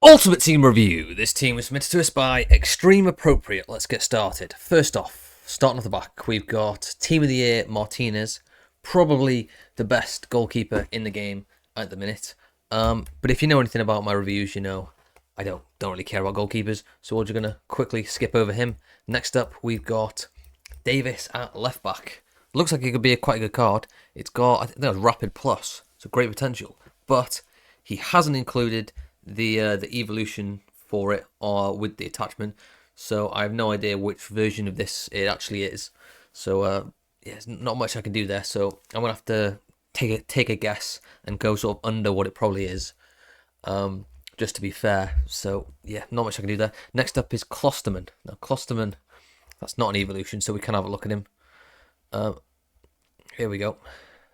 Ultimate Team Review. This team was submitted to us by Extreme Appropriate. Let's get started. First off, starting off the back, we've got Team of the Year Martinez, probably the best goalkeeper in the game at the minute. But if you know anything about my reviews, you know I don't really care about goalkeepers, so we're just gonna quickly skip over him. Next up, we've got Davis at left back. Looks like it could be quite a good card. It's got, I think that was Rapid Plus, so great potential. But he hasn't included the evolution for it or with the attachment, so I have no idea which version of this it actually is. So yeah, there's not much I can do there. So I'm gonna have to take a guess and go sort of under what it probably is, just to be fair. So yeah, not much I can do there. Next up is Klosterman. Now Klosterman, that's not an evolution, so we can have a look at him. Here we go.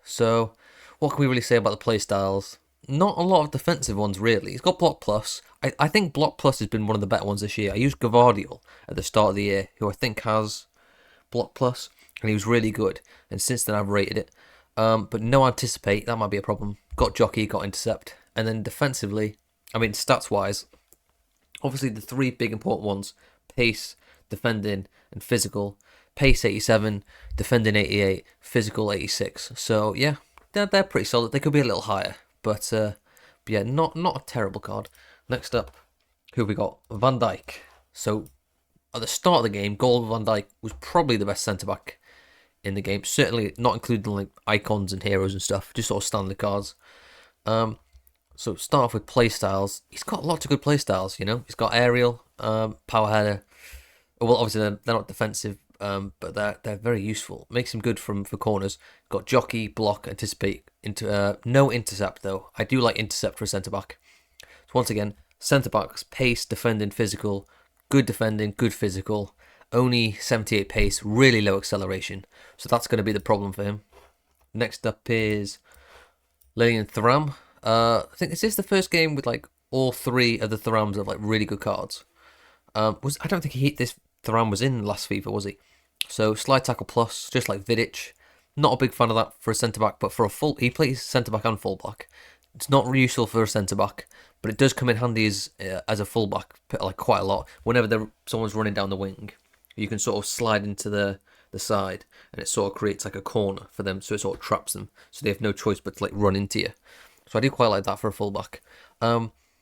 So what can we really say about the playstyles? Not a lot of defensive ones, really. He's got Block Plus. I think Block Plus has been one of the better ones this year. I used Gavardiol at the start of the year, who I think has Block Plus, and he was really good. And since then, I've rated it. But no Anticipate, that might be a problem. Got Jockey, got Intercept. And then defensively, I mean, stats-wise, obviously the three big important ones, Pace, Defending, and Physical. Pace 87, Defending 88, Physical 86. So, yeah, they're pretty solid. They could be a little higher. But yeah, not a terrible card. Next up, who have we got? Van Dijk. So at the start of the game, goal Van Dijk was probably the best centre back in the game. Certainly not including like icons and heroes and stuff. Just sort of standard cards. So start off with playstyles. He's got lots of good playstyles. You know, he's got aerial, power header. Well, obviously they're not defensive, but they're very useful. Makes him good for corners. Got Jockey, Block, Anticipate. No Intercept though. I do like Intercept for a centre back. So once again, centre backs, Pace, Defending, Physical, good defending, good physical. Only 78 pace, really low acceleration. So that's going to be the problem for him. Next up is Lilian Thuram. I think this is the first game with like all three of the Thurams of like really good cards. I don't think this Thuram was in last FIFA, was he? So Slide Tackle Plus, just like Vidic. Not a big fan of that for a centre-back, but for a he plays centre-back and full-back. It's not useful for a centre-back, but it does come in handy as a full-back, like quite a lot. Whenever someone's running down the wing, you can sort of slide into the side, and it sort of creates like a corner for them, so it sort of traps them, so they have no choice but to like run into you. So I do quite like that for a full-back.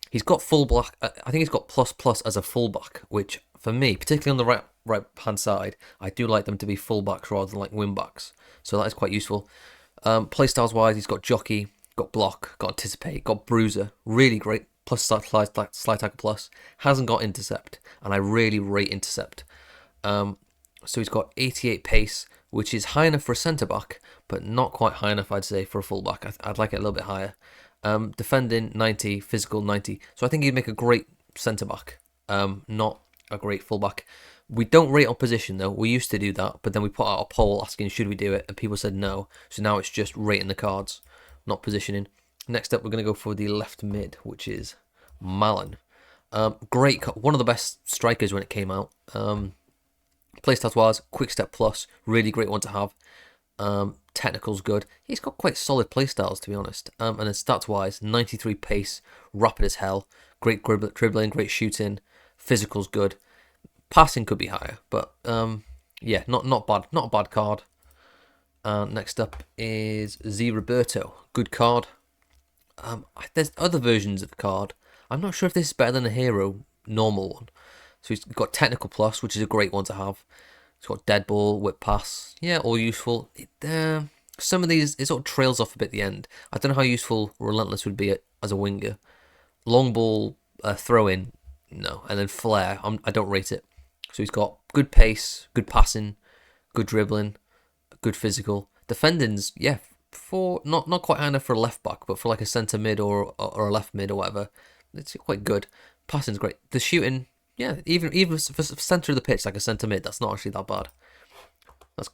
He's got full-back, I think he's got plus as a full-back, which for me, particularly on the right hand side, I do like them to be full-backs rather than like wing-backs. So that is quite useful. Playstyles wise, he's got Jockey, got Block, got Anticipate, got Bruiser, really great. Plus Slide Tackle Plus. Hasn't got Intercept, and I really rate Intercept. So he's got 88 pace, which is high enough for a centre back, but not quite high enough, I'd say, for a full back. I'd like it a little bit higher. Defending 90, Physical 90. So I think he'd make a great centre back, not a great full back. We don't rate on position though. We used to do that, but then we put out a poll asking should we do it, and people said no. So now it's just rating the cards, not positioning. Next up, we're going to go for the left mid, which is Malin. Great, one of the best strikers when it came out. Playstyle wise, Quick Step Plus, really great one to have. Technical's good. He's got quite solid playstyles, to be honest. And then stats wise, 93 pace, rapid as hell, great dribbling, great shooting, physical's good. Passing could be higher, but yeah, not bad. Not a bad card. Next up is Z Roberto. Good card. There's other versions of the card. I'm not sure if this is better than a hero normal one. So he's got Technical Plus, which is a great one to have. He's got Dead Ball, Whip Pass. Yeah, all useful. Some of these, it sort of trails off a bit at the end. I don't know how useful Relentless would be as a winger. Long Ball, Throw In, no. And then Flare, I don't rate it. So he's got good pace, good passing, good dribbling, good physical. Defending's, yeah, for not quite high enough for a left back, but for like a centre mid or a left mid or whatever, it's quite good. Passing's great. The shooting, yeah, even for centre of the pitch, like a centre mid, that's not actually that bad.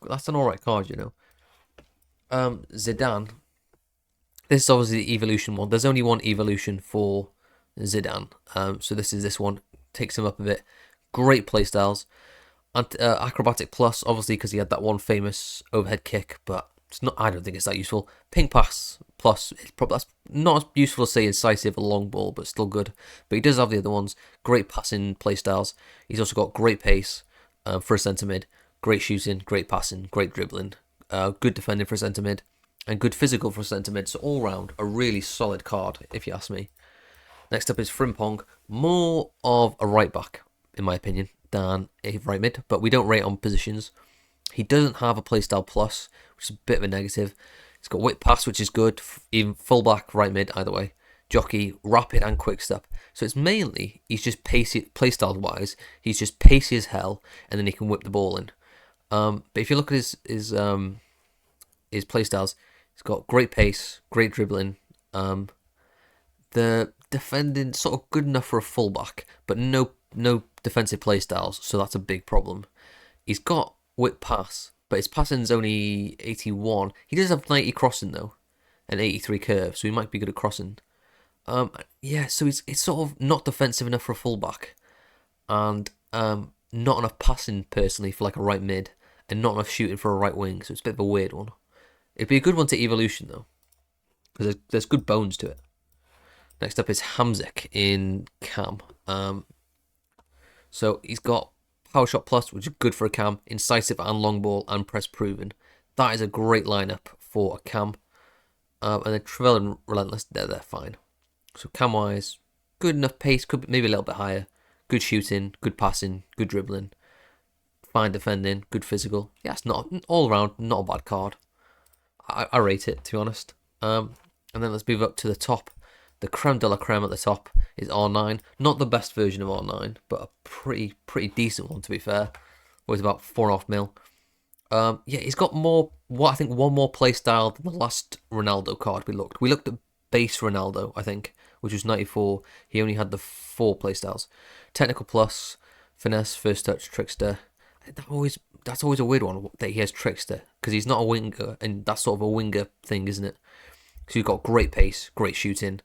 That's an alright card, you know. Zidane. This is obviously the evolution one. There's only one evolution for Zidane. So this is this one. Takes him up a bit. Great playstyles. Acrobatic Plus, obviously, because he had that one famous overhead kick, but it's not. I don't think it's that useful. Ping Pass plus, it's probably that's not as useful to say incisive or long ball, but still good. But he does have the other ones. Great passing play styles. He's also got great pace for a centre mid, great shooting, great passing, great dribbling, good defending for a centre mid, and good physical for a centre mid. So all round, a really solid card, if you ask me. Next up is Frimpong, more of a right back, in my opinion, than a right mid, but we don't rate on positions. He doesn't have a playstyle plus, which is a bit of a negative. He's got whip pass, which is good, even fullback, right mid, either way. Jockey, rapid and quick step. So it's mainly, he's just pacey, playstyle wise, he's just pacey as hell, and then he can whip the ball in. But if you look at his playstyles, he's got great pace, great dribbling. The defending sort of good enough for a fullback, but no defensive playstyles, so that's a big problem. He's got whip pass, but his passing's only 81. He does have 90 crossing though, and 83 curve, so he might be good at crossing. Yeah, so it's sort of not defensive enough for a fullback, and not enough passing personally for like a right mid, and not enough shooting for a right wing. So it's a bit of a weird one. It'd be a good one to evolution though, because there's good bones to it. Next up is Hamzik in cam. So he's got power shot plus, which is good for a cam, incisive and long ball, and press proven. That is a great lineup for a cam. And then Trevell and Relentless, they're fine. So cam wise, good enough pace, could be maybe a little bit higher. Good shooting, good passing, good dribbling, fine defending, good physical. Yeah, it's not all around, not a bad card. I rate it, to be honest. And then let's move up to the top. The creme de la creme at the top is R9. Not the best version of R9, but a pretty decent one, to be fair. Worth about 4.5 mil. Yeah, he's got more, I think one more play style than the last Ronaldo card we looked. We looked at base Ronaldo, I think, which was 94. He only had the 4 play styles. Technical plus, finesse, first touch, trickster. That's always a weird one that he has trickster, because he's not a winger, and that's sort of a winger thing, isn't it? So you've got great pace, great shooting,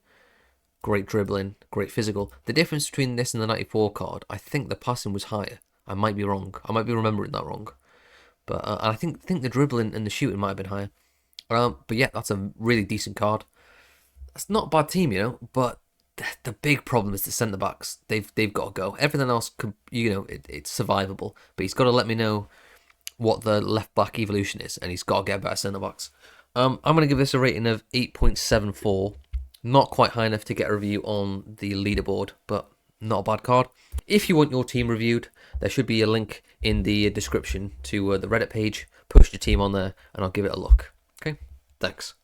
great dribbling, great physical. The difference between this and the 94 card, I think the passing was higher. I might be wrong. I might be remembering that wrong. But I think the dribbling and the shooting might have been higher. But yeah, that's a really decent card. That's not a bad team, you know. But the big problem is the centre backs. They've got to go. Everything else could, you know, it's survivable. But he's got to let me know what the left back evolution is, and he's got to get better centre backs. I'm going to give this a rating of 8.74. Not quite high enough to get a review on the leaderboard, but not a bad card. If you want your team reviewed, there should be a link in the description to the Reddit page. Push your team on there, and I'll give it a look. Okay, thanks.